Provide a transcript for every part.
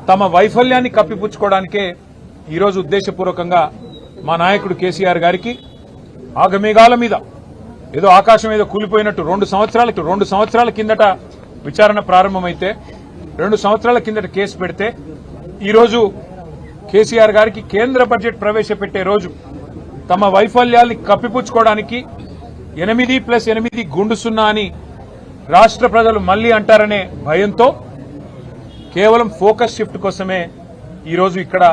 తమ వైఫల్యాన్ని కప్పిపుచ్చుకోవడానికే ఈరోజు ఉద్దేశపూర్వకంగా మా నాయకుడు కేసీఆర్ గారికి ఆగమేఘాల మీద ఏదో ఆకాశం ఏదో కూలిపోయినట్టు 2 సంవత్సరాల కిందట విచారణ ప్రారంభమైతే 2 సంవత్సరాల కిందట కేసు పెడితే ఈరోజు కేసీఆర్ గారికి కేంద్ర బడ్జెట్ ప్రవేశపెట్టే రోజు తమ వైఫల్యాల్ని కప్పిపుచ్చుకోవడానికి 8+8 గుండు సున్నా అని రాష్ట్ర ప్రజలు మళ్లీ అంటారనే భయంతో కేవలం ఫోకస్ షిఫ్ట్ కోసమే ఈరోజు ఇక్కడ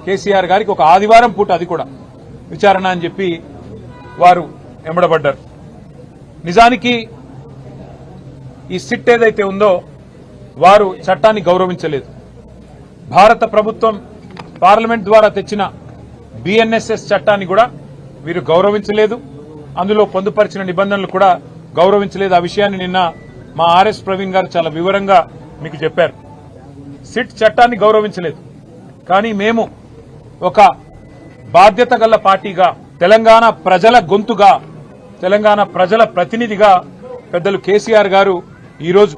కేసీఆర్ గారికి ఒక ఆదివారం పూట అది కూడా విచారణ అని చెప్పి వారు ఎంబడబడ్డారు. నిజానికి ఈ సిట్ ఏదైతే ఉందో వారు చట్టాన్ని గౌరవించలేదు. భారత ప్రభుత్వం పార్లమెంట్ ద్వారా తెచ్చిన బిఎన్ఎస్ఎస్ చట్టాన్ని కూడా వీరు గౌరవించలేదు. అందులో పొందుపరిచిన నిబంధనలు కూడా గౌరవించలేదు. ఆ విషయాన్ని నిన్న మా ఆర్ఎస్ ప్రవీణ్ గారు చాలా వివరంగా మీకు చెప్పారు. సిట్ చట్టాన్ని గౌరవించలేదు. కానీ మేము ఒక బాధ్యత గల పార్టీగా, తెలంగాణ ప్రజల గొంతుగా, తెలంగాణ ప్రజల ప్రతినిధిగా పెద్దలు కేసీఆర్ గారు ఈరోజు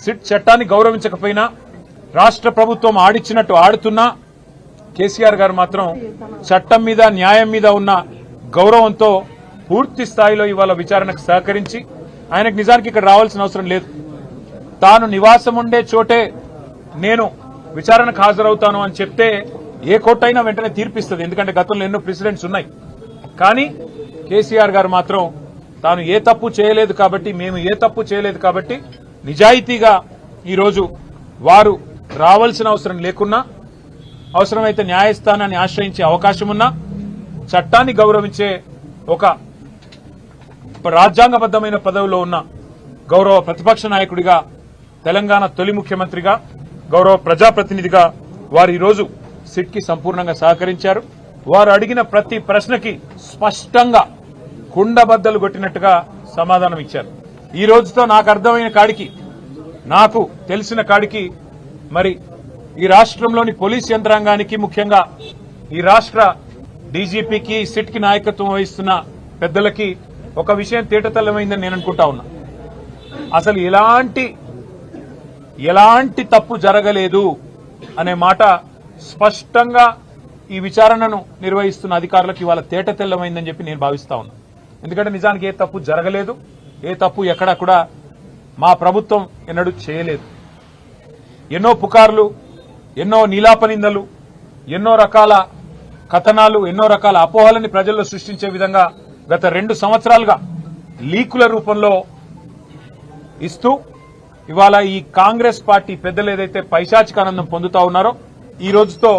సిట్ చట్టాన్ని గౌరవించకపోయినా, రాష్ట్ర ప్రభుత్వం ఆడిచ్చినట్టు ఆడుతున్నా కేసీఆర్ గారు మాత్రం చట్టం మీద, న్యాయం మీద ఉన్న గౌరవంతో పూర్తి స్థాయిలో ఇవాళ విచారణకు సహకరించి, ఆయనకు నిజానికి ఇక్కడ రావాల్సిన అవసరం లేదు. తాను నివాసం ఉండే చోటే నేను విచారణకు హాజరవుతాను అని చెప్తే ఏ కోర్టు అయినా వెంటనే తీర్పిస్తుంది. ఎందుకంటే గతంలో ఎన్నో ప్రెసిడెంట్స్ ఉన్నాయి. కానీ కేసీఆర్ గారు మాత్రం తాను ఏ తప్పు చేయలేదు కాబట్టి, మేము ఏ తప్పు చేయలేదు కాబట్టి నిజాయితీగా ఈరోజు వారు రావాల్సిన అవసరం లేకున్నా, అవసరమైతే న్యాయస్థానాన్ని ఆశ్రయించే అవకాశం ఉన్నా, చట్టాన్ని గౌరవించే ఒక రాజ్యాంగబద్దమైన పదవిలో ఉన్న గౌరవ ప్రతిపక్ష నాయకుడిగా, తెలంగాణ తొలి ముఖ్యమంత్రిగా, గౌరవ ప్రజాప్రతినిధిగా వారు ఈరోజు సిట్ కి సంపూర్ణంగా సహకరించారు. వారు అడిగిన ప్రతి ప్రశ్నకి స్పష్టంగా కుండబద్దలు కొట్టినట్టుగా సమాధానం ఇచ్చారు. ఈ రోజుతో నాకు అర్థమైన కాడికి, నాకు తెలిసిన కాడికి, మరి ఈ రాష్ట్రంలోని పోలీస్ యంత్రాంగానికి, ముఖ్యంగా ఈ రాష్ట్ర డీజీపీకి, సిట్ కి నాయకత్వం వహిస్తున్న పెద్దలకి ఒక విషయం తేటతెల్లమైందని నేను అనుకుంటా ఉన్నా. అసలు ఎలాంటి తప్పు జరగలేదు అనే మాట స్పష్టంగా ఈ విచారణను నిర్వహిస్తున్న అధికారులకు ఇవాళ తేటతెల్లమైందని చెప్పి నేను భావిస్తా ఉన్నా. ఎందుకంటే నిజానికి ఏ తప్పు జరగలేదు, ఏ తప్పు ఎక్కడా కూడా మా ప్రభుత్వం ఎన్నడూ చేయలేదు. ఎన్నో పుకార్లు, ఎన్నో నీలాపనిందలు, ఎన్నో రకాల కథనాలు, ఎన్నో రకాల అపోహలని ప్రజల్లో సృష్టించే విధంగా గత 2 సంవత్సరాలుగా లీకుల రూపంలో ఇస్తూ ఇవాళ ఈ కాంగ్రెస్ పార్టీ పెద్దలు ఏదైతే పైశాచికానందం పొందుతా ఉన్నారో ఈ రోజుతో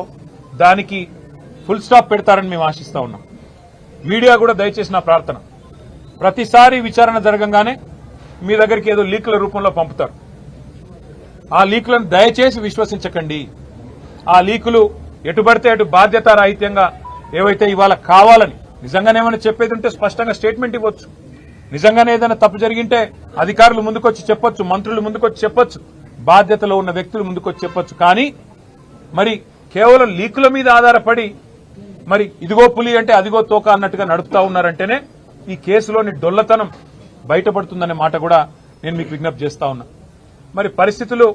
దానికి ఫుల్ స్టాప్ పెడతారని మేము ఆశిస్తా ఉన్నాం. మీడియా కూడా దయచేసి నా ప్రార్థన, ప్రతిసారి విచారణ జరగంగానే మీ దగ్గరికి ఏదో లీకుల రూపంలో పంపుతారు. ఆ లీకులను దయచేసి విశ్వసించకండి. ఆ లీకులు ఎటుబడితే అటు బాధ్యతారాహిత్యంగా ఏవైతే ఇవాళ కావాలని, నిజంగానే ఏమైనా చెప్పేది ఉంటే స్పష్టంగా స్టేట్మెంట్ ఇవ్వచ్చు. నిజంగానే ఏదైనా తప్పు జరిగింటే అధికారులు ముందుకొచ్చి చెప్పొచ్చు, మంత్రులు ముందుకొచ్చి చెప్పొచ్చు, బాధ్యతలో ఉన్న వ్యక్తులు ముందుకొచ్చి చెప్పొచ్చు. కానీ మరి కేవలం లీకుల మీద ఆధారపడి మరి ఇదిగో పులి అంటే అదిగో తోక అన్నట్టుగా నడుపుతా ఉన్నారంటేనే ఈ కేసులోని డొల్లతనం బయటపడుతుందనే మాట కూడా నేను మీకు విజ్ఞప్తి చేస్తా ఉన్నా. మరి పరిస్థితులు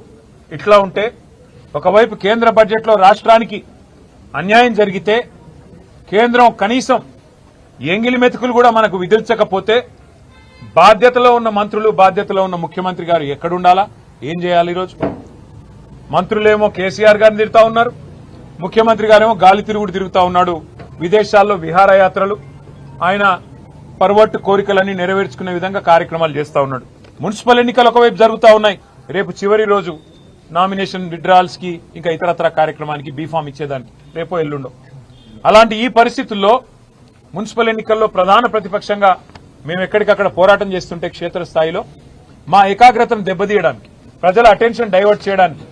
ఇట్లా ఉంటే, ఒకవైపు కేంద్ర బడ్జెట్లో రాష్ట్రానికి అన్యాయం జరిగితే, కేంద్రం కనీసం ఎంగిలి మెతుకులు కూడా మనకు విధించకపోతే, బాధ్యతలో ఉన్న మంత్రులు, బాధ్యతలో ఉన్న ముఖ్యమంత్రి గారు ఎక్కడుండాలా, ఏం చేయాలి? ఈరోజు మంత్రులేమో కేసీఆర్ గారిని తిరుగుతా ఉన్నారు, ముఖ్యమంత్రి గారేమో గాలి తిరుగుడు తిరుగుతా ఉన్నాడు. విదేశాల్లో విహారయాత్రలు, ఆయన పర్వట్టు కోరికలన్నీ నెరవేర్చుకునే విధంగా కార్యక్రమాలు చేస్తా ఉన్నాడు. మున్సిపల్ ఎన్నికలు ఒకవైపు జరుగుతా ఉన్నాయి. రేపు చివరి రోజు నామినేషన్ విత్డ్రాల్స్ కి, ఇంకా ఇతరత్ర కార్యక్రమానికి బీఫామ్ ఇచ్చేదానికి రేపో ఎల్లుండో. అలాంటి ఈ పరిస్థితుల్లో మున్సిపల్ ఎన్నికల్లో ప్రధాన ప్రతిపక్షంగా మేము ఎక్కడికక్కడ పోరాటం చేస్తుంటే, క్షేత్రస్థాయిలో మా ఏకాగ్రతను దెబ్బతీయడానికి, ప్రజల అటెన్షన్ డైవర్ట్ చేయడానికి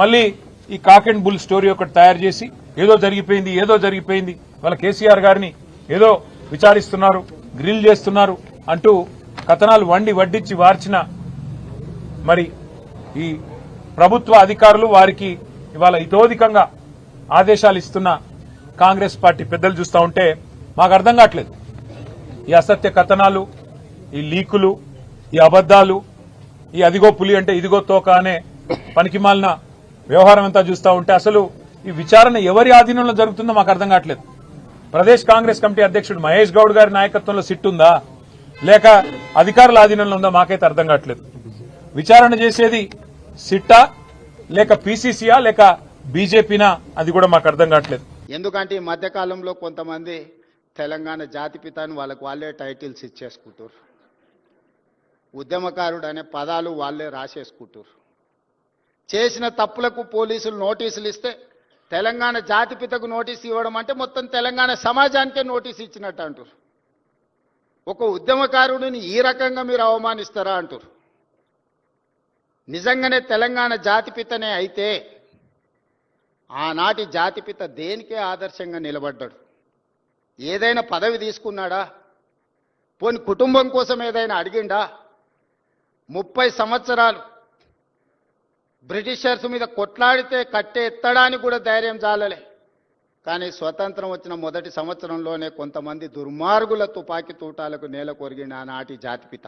మళ్లీ ఈ కాక్ అండ్ బుల్ స్టోరీ ఒకటి తయారు చేసి ఏదో జరిగిపోయింది వాళ్ళ కేసీఆర్ గారిని ఏదో విచారిస్తున్నారు, గ్రిల్ చేస్తున్నారు అంటూ కథనాలు వడ్డించి వార్చిన మరి ఈ ప్రభుత్వ అధికారులు, వారికి ఇవాళ ఇతోధికంగా ఆదేశాలు ఇస్తున్న కాంగ్రెస్ పార్టీ పెద్దలు చూస్తూ ఉంటే మాకు అర్థం కావట్లేదు. ఈ అసత్య కథనాలు, ఈ లీకులు, ఈ అబద్దాలు, ఈ అదిగో పులి అంటే ఇదిగో తోక అనే పనికిమాలిన వ్యవహారం అంతా చూస్తూ ఉంటే అసలు ఈ విచారణ ఎవరి ఆధీనంలో జరుగుతుందో మాకు అర్థం కావట్లేదు. ప్రదేశ్ కాంగ్రెస్ కమిటీ అధ్యక్షుడు మహేష్ గౌడ్ గారి నాయకత్వంలో సిట్ ఉందా లేక అధికారుల ఆధీనంలో ఉందా మాకైతే అర్థం కావట్లేదు. విచారణ చేసేది సిట్టా లేక పీసీసీయా లేక బీజేపీనా అది కూడా మాకు అర్థం కావట్లేదు. ఎందుకంటే ఈ మధ్యకాలంలో కొంతమంది తెలంగాణ జాతిపితాను వాళ్ళే టైటిల్స్ ఇచ్చేసుకుంటారు. ఉద్యమకారుడు అనే పదాలు వాళ్ళే రాసేసుకుంటారు. చేసిన తప్పులకు పోలీసులు నోటీసులు ఇస్తే తెలంగాణ జాతిపితకు నోటీసు ఇవ్వడం అంటే మొత్తం తెలంగాణ సమాజానికే నోటీసు ఇచ్చినట్టు అంటారు. ఒక ఉద్యమకారుడిని ఈ రకంగా మీరు అవమానిస్తారా అంటారు. నిజంగానే తెలంగాణ జాతిపితనే అయితే ఆనాటి జాతిపిత దేనికే ఆదర్శంగా నిలబడ్డాడు? ఏదైనా పదవి తీసుకున్నాడా? పోని కుటుంబం కోసం ఏదైనా అడిగిండా? 30 సంవత్సరాలు బ్రిటిషర్స్ మీద కొట్లాడితే కట్టె ఎత్తడానికి కూడా ధైర్యం చాలలే. కానీ స్వతంత్రం వచ్చిన మొదటి సంవత్సరంలోనే కొంతమంది దుర్మార్గుల తుపాకీ తూటాలకు నేల కొరిగిన ఆనాటి జాతిపిత.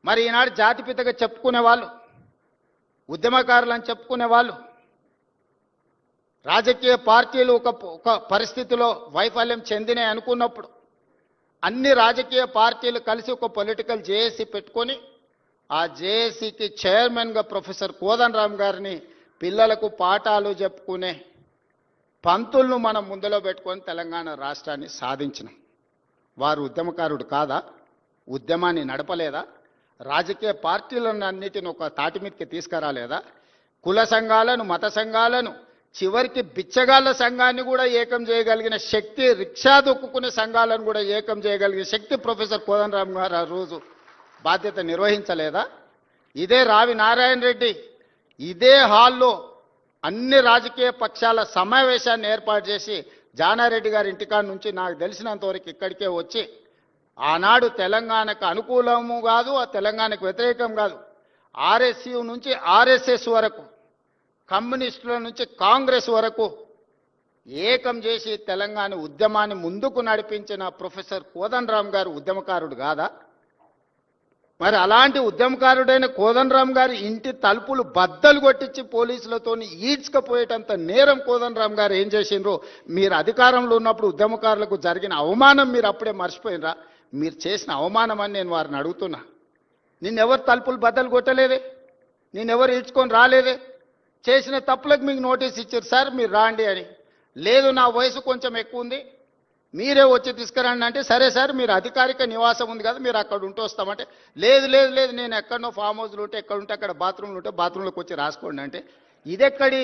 మరి ఈనాడు జాతిపితగా చెప్పుకునే వాళ్ళు, ఉద్యమకారులని చెప్పుకునే వాళ్ళు, రాజకీయ పార్టీలు ఒక పరిస్థితిలో వైఫల్యం చెందినాయి అనుకున్నప్పుడు అన్ని రాజకీయ పార్టీలు కలిసి ఒక పొలిటికల్ జేఏసీ పెట్టుకొని ఆ జేఏసీకి చైర్మన్గా ప్రొఫెసర్ కోదండరామ్ గారిని పిల్లలకు పాఠాలు చెప్పుకునే పంతులను మనం ముందులో పెట్టుకొని తెలంగాణ రాష్ట్రాన్ని సాధించినాం. వారు ఉద్యమకారుడు కాదా? ఉద్యమాన్ని నడపలేదా? రాజకీయ పార్టీలను అన్నిటిని ఒక తాటి మీదకి తీసుకురాలేదా? కుల సంఘాలను, మత సంఘాలను, చివరికి బిచ్చగాళ్ల సంఘాన్ని కూడా ఏకం చేయగలిగిన శక్తి, రిక్షా దొక్కుకునే సంఘాలను కూడా ఏకం చేయగలిగిన శక్తి ప్రొఫెసర్ కోదండరామ్ గారు ఆ రోజు బాధ్యత నిర్వహించలేదా? ఇదే రావి నారాయణ రెడ్డి ఇదే హాల్లో అన్ని రాజకీయ పక్షాల సమావేశాన్ని ఏర్పాటు చేసి జానారెడ్డి గారి ఇంటికాడ నుంచి నాకు తెలిసినంతవరకు ఇక్కడికే వచ్చి ఆనాడు తెలంగాణకు అనుకూలము కాదు, ఆ తెలంగాణకు వ్యతిరేకం కాదు, ఆర్ఎస్యు నుంచి ఆర్ఎస్ఎస్ వరకు, కమ్యూనిస్టుల నుంచి కాంగ్రెస్ వరకు ఏకం చేసి తెలంగాణ ఉద్యమాన్ని ముందుకు నడిపించిన ప్రొఫెసర్ కోదండరామ్ గారు ఉద్యమకారుడు కాదా? మరి అలాంటి ఉద్యమకారుడైన కోదండరామ్ గారి ఇంటి తలుపులు బద్దలు కొట్టించి పోలీసులతో ఈడ్చుకపోయేటంత నేరం కోదండరామ్ గారు ఏం చేసిండ్రో మీరు అధికారంలో ఉన్నప్పుడు ఉద్యమకారులకు జరిగిన అవమానం మీరు అప్పుడే మర్చిపోయినరా? మీరు చేసిన అవమానం అని నేను వారిని అడుగుతున్నా. నిన్నెవరు తలుపులు బద్దలు కొట్టలేదే, నిన్నెవరు ఈడ్చుకొని రాలేదే. చేసిన తప్పులకు మీకు నోటీస్ ఇచ్చారు, సార్ మీరు రాండి అని. లేదు నా వయసు కొంచెం ఎక్కువ ఉంది, మీరే వచ్చి తీసుకురండి అంటే, సరే సార్ మీరు అధికారిక నివాసం ఉంది కదా మీరు అక్కడ ఉంటూ వస్తామంటే, లేదు లేదు లేదు నేను ఎక్కడనో ఫామ్ హౌస్లు ఉంటే ఎక్కడ ఉంటే అక్కడ బాత్రూమ్లు ఉంటే బాత్రూంలోకి వచ్చి రాసుకోండి అంటే, ఇదెక్కడి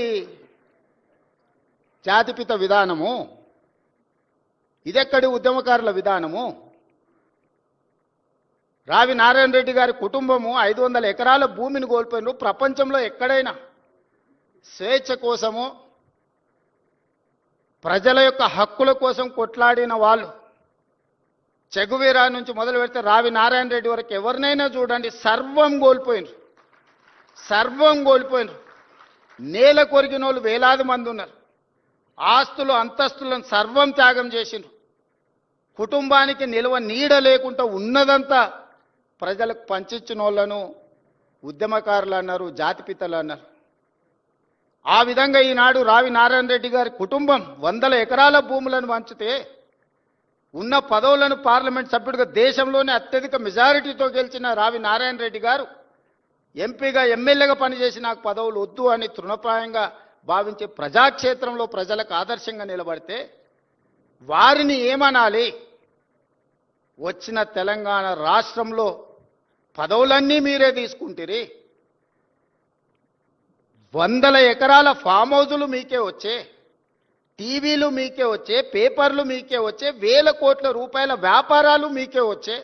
జాతిపిత విధానము? ఇదెక్కడి ఉద్యమకారుల విధానము? రావి నారాయణ రెడ్డి గారి కుటుంబము 500 ఎకరాల భూమిని కోల్పోయినారు. ప్రపంచంలో ఎక్కడైనా స్వేచ్ఛ కోసము, ప్రజల యొక్క హక్కుల కోసం కొట్లాడిన వాళ్ళు, చెగువీరా నుంచి మొదలు పెడితే రావి నారాయణ రెడ్డి వరకు ఎవరినైనా చూడండి, సర్వం కోల్పోయినారు. సర్వం కోల్పోయినారు. నేల కొరిగిన వాళ్ళు వేలాది మంది ఉన్నారు. ఆస్తులు అంతస్తులను సర్వం త్యాగం చేసిండ్రు. కుటుంబానికి నిల్వ నీడ లేకుండా ఉన్నదంతా ప్రజలకు పంచిచ్చిన వాళ్ళను ఉద్యమకారులు అన్నారు, జాతిపితలు అన్నారు. ఆ విధంగా ఈనాడు రావి నారాయణ రెడ్డి గారి కుటుంబం 100 ఎకరాల భూములను పంచితే ఉన్న పదవులను పార్లమెంట్ సభ్యుడిగా దేశంలోనే అత్యధిక మెజారిటీతో గెలిచిన రావి నారాయణ రెడ్డి గారు ఎంపీగా, ఎమ్మెల్యేగా పనిచేసి నాకు పదవులు వద్దు అని తృణప్రాయంగా భావించే ప్రజాక్షేత్రంలో ప్రజలకు ఆదర్శంగా నిలబడితే వారిని ఏమనాలి? వచ్చిన తెలంగాణ రాష్ట్రంలో పదవులన్నీ మీరే తీసుకుంటారు. 100 ఎకరాల ఫామ్ హౌజులు మీకే వచ్చే, టీవీలు మీకే వచ్చే, పేపర్లు మీకే వచ్చే, వేల కోట్ల రూపాయల వ్యాపారాలు మీకే వచ్చే,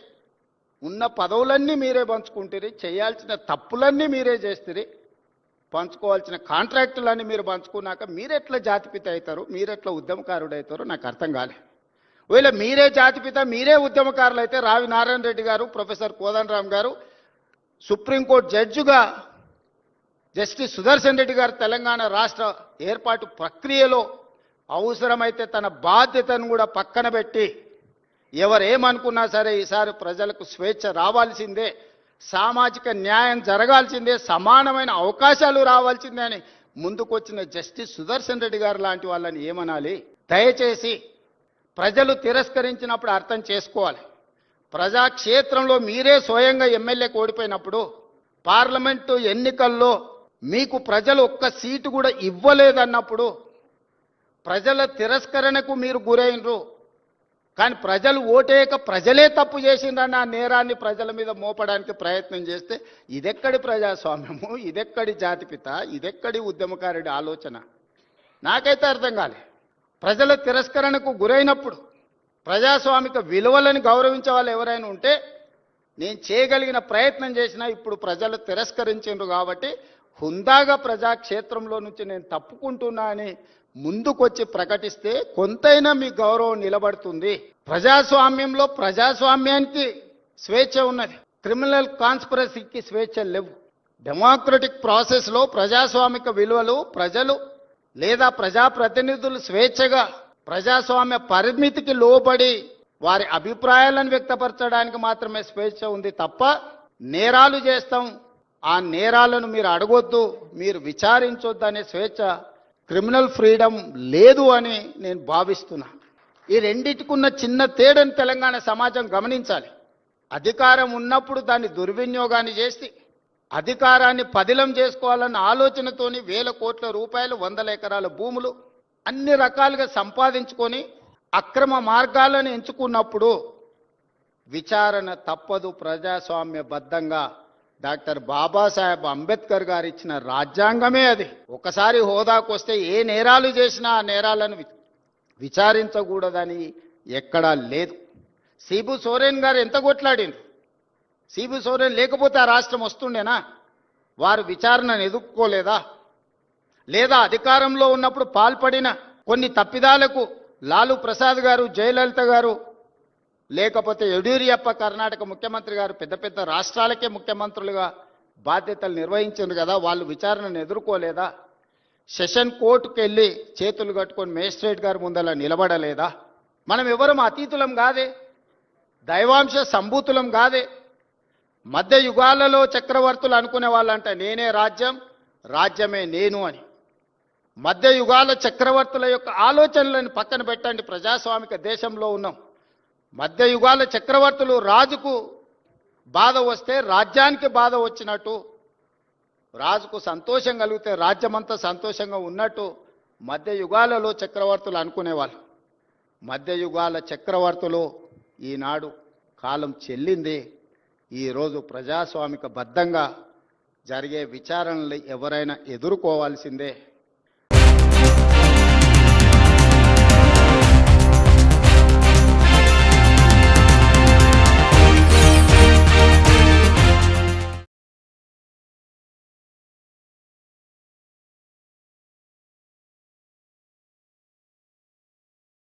ఉన్న పదవులన్నీ మీరే పంచుకుంటారు, చేయాల్సిన తప్పులన్నీ మీరే చేస్తారు, పంచుకోవాల్సిన కాంట్రాక్టులన్నీ మీరు పంచుకున్నాక మీరెట్లా జాతిపిత అవుతారు, మీరెట్లా ఉద్యమకారుడు అవుతారో నాకు అర్థం కాలే. ఒకవేళ మీరే జాతిపిత, మీరే ఉద్యమకారులు అయితే రావి నారాయణ రెడ్డి గారు, ప్రొఫెసర్ కోదండరామ్ గారు సుప్రీంకోర్టు జడ్జిగా జస్టిస్ సుదర్శన్ రెడ్డి గారు తెలంగాణ రాష్ట్ర ఏర్పాటు ప్రక్రియలో అవసరమైతే తన బాధ్యతను కూడా పక్కన పెట్టి ఎవరేమనుకున్నా సరే ఈసారి ప్రజలకు స్వేచ్ఛ రావాల్సిందే, సామాజిక న్యాయం జరగాల్సిందే, సమానమైన అవకాశాలు రావాల్సిందే అని ముందుకొచ్చిన జస్టిస్ సుదర్శన్ రెడ్డి గారు లాంటి వాళ్ళని ఏమనాలి? దయచేసి ప్రజలు తిరస్కరించినప్పుడు అర్థం చేసుకోవాలి. ప్రజాక్షేత్రంలో మీరే స్వయంగా ఎమ్మెల్యేకి ఓడిపోయినప్పుడు, పార్లమెంటు ఎన్నికల్లో మీకు ప్రజలు ఒక్క సీటు కూడా ఇవ్వలేదన్నప్పుడు, ప్రజల తిరస్కరణకు మీరు గురైనరు. కానీ ప్రజలు ఓటేయక ప్రజలే తప్పు చేసిండ్రన్న ఆ నేరాన్ని ప్రజల మీద మోపడానికి ప్రయత్నం చేస్తే ఇదెక్కడి ప్రజాస్వామ్యము, ఇదెక్కడి జాతిపిత, ఇదెక్కడి ఉద్యమకారుడి ఆలోచన? నాకైతే అర్థం కాలే. ప్రజల తిరస్కరణకు గురైనప్పుడు ప్రజాస్వామిక విలువలను గౌరవించే వాళ్ళు ఎవరైనా ఉంటే నేను చేయగలిగిన ప్రయత్నం చేసినా ఇప్పుడు ప్రజలు తిరస్కరించిండ్రు కాబట్టి హుందాగా ప్రజాక్షేత్రంలో నుంచి నేను తప్పుకుంటున్నా అని ముందుకొచ్చి ప్రకటిస్తే కొంతైనా మీ గౌరవం నిలబడుతుంది. ప్రజాస్వామ్యంలో ప్రజాస్వామ్యానికి స్వేచ్ఛ ఉన్నది, క్రిమినల్ కాన్స్పిరసీకి స్వేచ్ఛ లేవు. డెమోక్రటిక్ ప్రాసెస్లో ప్రజాస్వామిక విలువలు ప్రజలు లేదా ప్రజాప్రతినిధులు స్వేచ్ఛగా ప్రజాస్వామ్య పరిమితికి లోబడి వారి అభిప్రాయాలను వ్యక్తపరచడానికి మాత్రమే స్వేచ్ఛ ఉంది తప్ప నేరాలు చేస్తాం, ఆ నేరాలను మీరు అడగొద్దు, మీరు విచారించొద్దు అనే స్వేచ్ఛ, క్రిమినల్ ఫ్రీడమ్ లేదు అని నేను భావిస్తున్నా. ఈ రెండిటికున్న చిన్న తేడాను తెలంగాణ సమాజం గమనించాలి. అధికారం ఉన్నప్పుడు దాన్ని దుర్వినియోగాన్ని చేసి అధికారాన్ని పదిలం చేసుకోవాలన్న ఆలోచనతోని వేల కోట్ల రూపాయలు, వందల ఎకరాల భూములు అన్ని రకాలుగా సంపాదించుకొని అక్రమ మార్గాలను ఎంచుకున్నప్పుడు విచారణ తప్పదు. ప్రజాస్వామ్యబద్ధంగా డాక్టర్ బాబాసాహెబ్ అంబేద్కర్ గారు ఇచ్చిన రాజ్యాంగమే అది. ఒకసారి హోదాకు వస్తే ఏ నేరాలు చేసినా ఆ నేరాలను విచారించకూడదని ఎక్కడా లేదు. సిబు సోరెన్ గారు ఎంత కొట్లాడిండ్రు? సిబు సోరెన్ లేకపోతే ఆ రాష్ట్రం వస్తుండేనా? వారు విచారణను ఎదుర్కోలేదా? లేదా అధికారంలో ఉన్నప్పుడు పాల్పడిన కొన్ని తప్పిదాలకు లాలూ ప్రసాద్ గారు, జయలలిత గారు, లేకపోతే యడ్యూరప్ప కర్ణాటక ముఖ్యమంత్రి గారు పెద్ద పెద్ద రాష్ట్రాలకే ముఖ్యమంత్రులుగా బాధ్యతలు నిర్వహించారు కదా, వాళ్ళు విచారణను ఎదుర్కోలేదా? సెషన్ కోర్టుకు వెళ్ళి చేతులు కట్టుకొని మేజిస్ట్రేట్ గారి ముందలా నిలబడలేదా? మనం ఎవరం అతీతులం కాదే, దైవాంశ సంభూతులం కాదే. మధ్య యుగాలలో చక్రవర్తులు అనుకునే వాళ్ళంట నేనే రాజ్యం, రాజ్యమే నేను అని. మధ్య యుగాల చక్రవర్తుల యొక్క ఆలోచనలను పక్కన పెట్టండి. ప్రజాస్వామిక దేశంలో ఉన్నాం. మధ్య యుగాల చక్రవర్తులు రాజుకు బాధ వస్తే రాజ్యానికి బాధ వచ్చినట్టు, రాజుకు సంతోషం కలిగితే రాజ్యమంతా సంతోషంగా ఉన్నట్టు మధ్య యుగాలలో చక్రవర్తులు అనుకునేవాళ్ళు. మధ్య యుగాల చక్రవర్తులు ఈనాడు కాలం చెల్లింది. ఈరోజు ప్రజాస్వామిక బద్ధంగా జరిగే విచారణలు ఎవరైనా ఎదుర్కోవాల్సిందే.